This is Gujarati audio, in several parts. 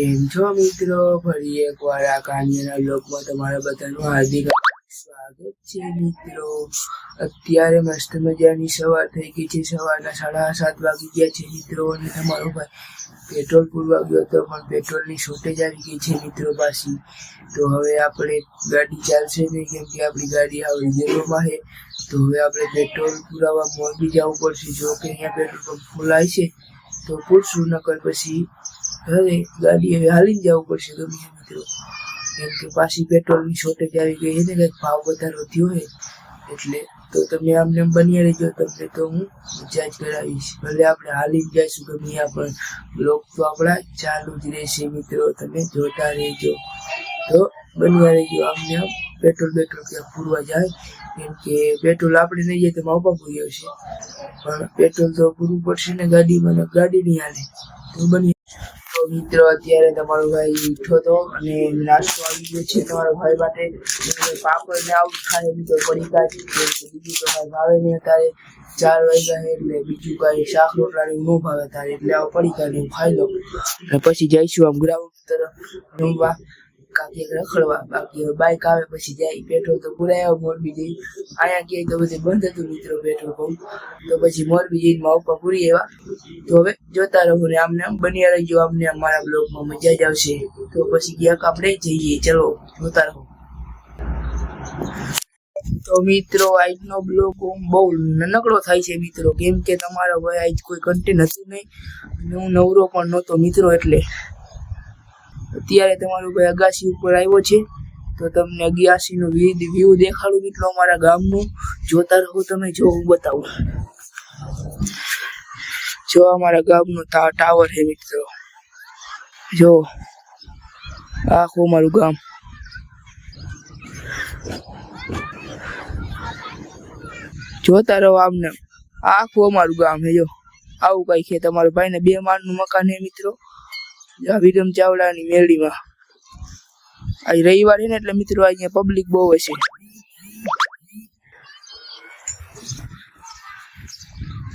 જો મિત્રો ફરી એકવાર આ કહાનીના બ્લોગમાં તમારા બધાનું હાર્દિક સ્વાગત છે મિત્રો। અત્યારે મસ્ત મજાની સવાર થઈ ગઈ છે। સવારના 7:30 વાગી ગયા છે મિત્રો। અને તમારો ભાઈ પેટ્રોલ પૂરવા ગયો હતો પણ પેટ્રોલની શોર્ટેજ આવી ગઈ છે મિત્રો પાછી। તો હવે આપણે ગાડી ચાલશે નહીં કેમ કે આપણી ગાડી હવે રિઝર્વમાં છે। તો હવે આપણે પેટ્રોલ પુરાવા મોરબી જવું પડશે। જો કે અહીંયા પેટ્રોલ પંપ ફૂલાય છે તો પૂરશું, નકર પછી હવે ગાડી હવે હાલીને જવું પડશે ગમે મિત્રો, કેમ કે પાછી પેટ્રોલની શોર્ટેજ આવી ગઈ છે ને, કંઈક ભાવ વધારો થયો હોય એટલે। તો તમે આમને બની રહેજો, તમને તો હું મજા જ કરાવીશ। ભલે આપણે હાલીને જઈશું ગમે ત્યાં પણ બ્લોગ તો આપણા ચાલુ જ રહેશે મિત્રો, તમે જોતા રહેજો। તો બની રહેજો આમને આમ પેટ્રોલ ક્યાં પૂરવા જાય, કેમ કે પેટ્રોલ આપણે નહીં જાય તો માપા પૂરી આવશે પણ પેટ્રોલ તો પૂરવું પડશે ને ગાડીમાં, ગાડી નહીં હાલે તો બની। તો મિત્રો અત્યારે તમારો ભાઈ ઉઠ્યો હતો અને નાસ્તો આવી ગયો છે તમારા ભાઈ માટે। પાપડ ને આવું ખાય મિત્રો, પડીકા બીજું તો કાંઈ ભાવે નહીં અત્યારે 4 વાગ્યા છે એટલે બીજું કાંઈ શાક રોટલાને ન ભાવે અત્યારે, એટલે આવું પડીકા ને ખાઈ લો અને પછી જઈશું આમ ગ્રાઉન્ડ તરફ રમવા કાંઈક રખડવા। બાકી બાઇક આવે પછી જાય। પેટ્રોલ તો પુરાય મોરબી જઈ, અહીંયા ક્યાંય તો બધે બંધ હતું મિત્રો પેટ્રોલ પંપ, તો પછી મોરબી જઈને મારા પૂરી આવ્યા। તો હવે જોતા રહો ને આમને આમ બની રહેજો, આમને અમારા બ્લોગમાં મજા જ આવશે। તો પછી ક્યાંક આપણે જઈએ, ચલો જોતા રહો। તો મિત્રો આજનો બ્લોગ બહુ નાનકડો થાય છે મિત્રો, કેમ કે તમારો ભાઈ આજ કોઈ કન્ટેન્ટ હતું નહીં અને હું નવરો પણ નહોતો મિત્રો, એટલે અત્યારે તમારો ભાઈ અગાસી ઉપર આવ્યો છે તો તમને અગાસીનું વ્યૂ દેખાડું મિત્રો અમારા ગામનું। જોતા રહો તમે, જો હું બતાવું। જો અમારા ગામનો ટાવર છે મિત્રો, જો આખું અમારું ગામ। જોતા રહો આમને, આખું અમારું ગામ છે। જો આવું કઈ છે તમારો ભાઈને 2 માળનું મકાન છે મિત્રો, વિરમ ચાવડાની મેળીમાં। આજ રવિવાર છે ને એટલે મિત્રો અહીંયા પબ્લિક બહુ હશે।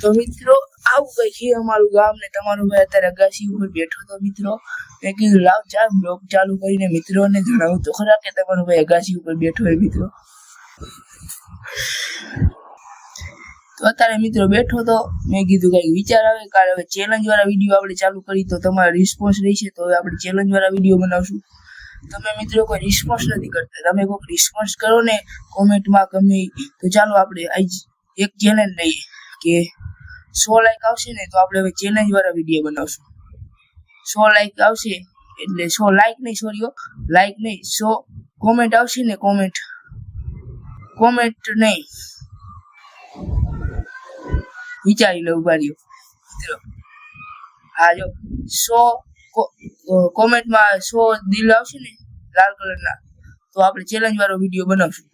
તો મિત્રો આવું કઈ છે અમારું ગામ ને તમારો ભાઈ અત્યારે અગાસી ઉપર બેઠો તો મિત્રો, મેં કીધું લાવ ચાલ બ્લોગ ચાલુ કરીને મિત્રોને જણાવું તો ખરા કે તમારો ભાઈ અગાસી ઉપર બેઠો હોય મિત્રો। તો અત્યારે મિત્રો બેઠો તો મેં કીધું કઈક વિચાર આવે, કારણ હવે ચેલેન્જ વાળા વિડીયો આપણે ચાલુ કરી તો તમારો રિસ્પોન્સ રહેશે, તો હવે આપણે ચેલેન્જ વાળા વિડીયો બનાવશું। તમે મિત્રો કોઈ રિસ્પોન્સ નથી કરતા, તમે કોઈ રિસ્પોન્સ કરો ને કોમેન્ટમાં ગમે તો ચાલો આપણે આજ એક ચેલેન્જ લઈએ કે 100 લાઈક આવશે ને તો આપણે હવે ચેલેન્જ વાળા વિડીયો બનાવશું। 100 લાઈક આવશે એટલે 100 લાઈક નહીં, સોરી લાઈક નહીં, 100 કોમેન્ટ આવશે ને, કોમેન્ટ નહીં વિચારી લો, ઉભા રહ્યો મિત્રો। હા જો 100 કોમેન્ટમાં 100 દિલ આવશે ને લાલ કલરના તો આપણે ચેલેન્જ વાળો વિડીયો બનાવશું।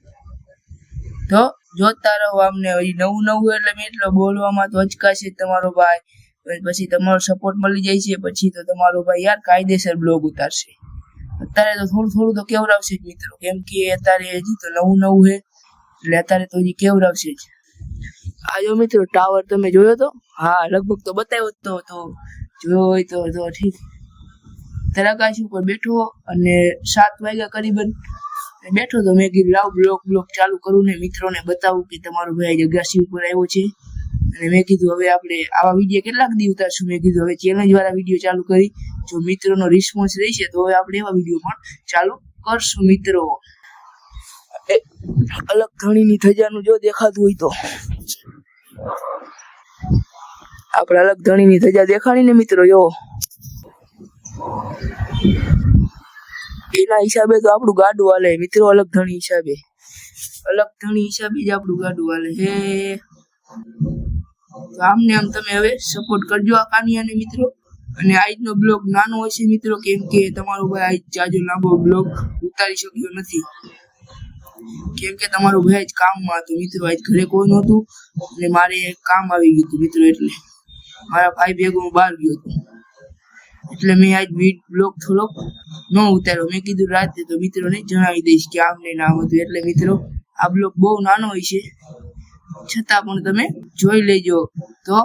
તો જોતા રહો આમને, નવું એટલે મેં એટલો બોલવામાં તો અચકાશે તમારો ભાઈ, પછી તમારો સપોર્ટ મળી જાય છે પછી તો તમારો ભાઈ યાર કાયદેસર બ્લોગ ઉતારશે। અત્યારે તો થોડું તો કેવડાવશે જ મિત્રો, કેમ કે અત્યારે હજી તો નવું છે એટલે અત્યારે તો હજી કેવડાવશે જ। આજો મિત્રો ટાવર તમે જોયો તો? હા લગભગ તો બતાવ્યો તો જોયો હોય તો ઠીક। તરાકાશી ઉપર બેઠો અને 7 વાગ્યા કરીબન બેઠો તો મેં કીધું લાવ બ્લોગ ચાલુ કરું ને મિત્રોને બતાવું કે તમારો ભાઈ અગાસી ઉપર આવ્યો છે। અને મેં કીધું હવે આપણે આવા વિડીયો કેટલાક દી ઉતારશું, મેં કીધું હવે ચેલેન્જ વાળા વિડીયો ચાલુ કરી, જો મિત્રોનો રિસ્પોન્સ રહેશે તો હવે આપણે એવા વિડીયો પણ ચાલુ કરશું મિત્રો। અલગ ધણીની થજાનું જો દેખાતું હોય તો આપણે અલગ ધણીની થજા દેખાડી ને મિત્રો, જો એના હિસાબે તો આપણું ગાડું હાલે મિત્રો, અલગ ધણી હિસાબે જ આપણું ગાડું હાલે છે। તો આમને આમ તમે હવે સપોર્ટ કરજો આ કાનિયાને મિત્રો। અને આજનો બ્લોગ નાનો હશે મિત્રો, કેમ કે તમારો ભાઈ આજ જાજો લાંબો બ્લોગ ઉતારી શક્યો નથી, કેમ કે તમારો ભાઈ જ કામમાં હતો મિત્રો, આજ ઘરે કોઈ નહોતું અને મારે કામ આવી ગયું હતું મિત્રો, એટલે મારા ભાઈ ભેગો હું બહાર ગયો હતો એટલે મેં આજ બ્લોગ થોડોક ન ઉતાર્યો। મેં કીધું રાતે તો મિત્રોને જણાવી દઈશ કે આમ ને નામ હતું, એટલે મિત્રો આ બ્લોગ બહુ નાનો હોય છે છતાં પણ તમે જોઈ લેજો। તો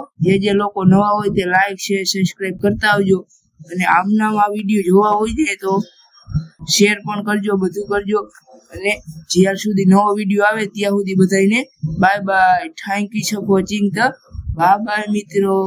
જે લોકો નવા હોય તે લાઈક શેર સબસ્ક્રાઇબ કરતા આવજો। અને આમનામ આ વિડીયો જોવા હોય છે તો શેર પણ કરજો, બધું કરજો. અને જ્યાં સુધી નવો વિડીયો આવે ત્યાં સુધી બધાને bye bye. Thank you for watching the. Bye bye મિત્રો.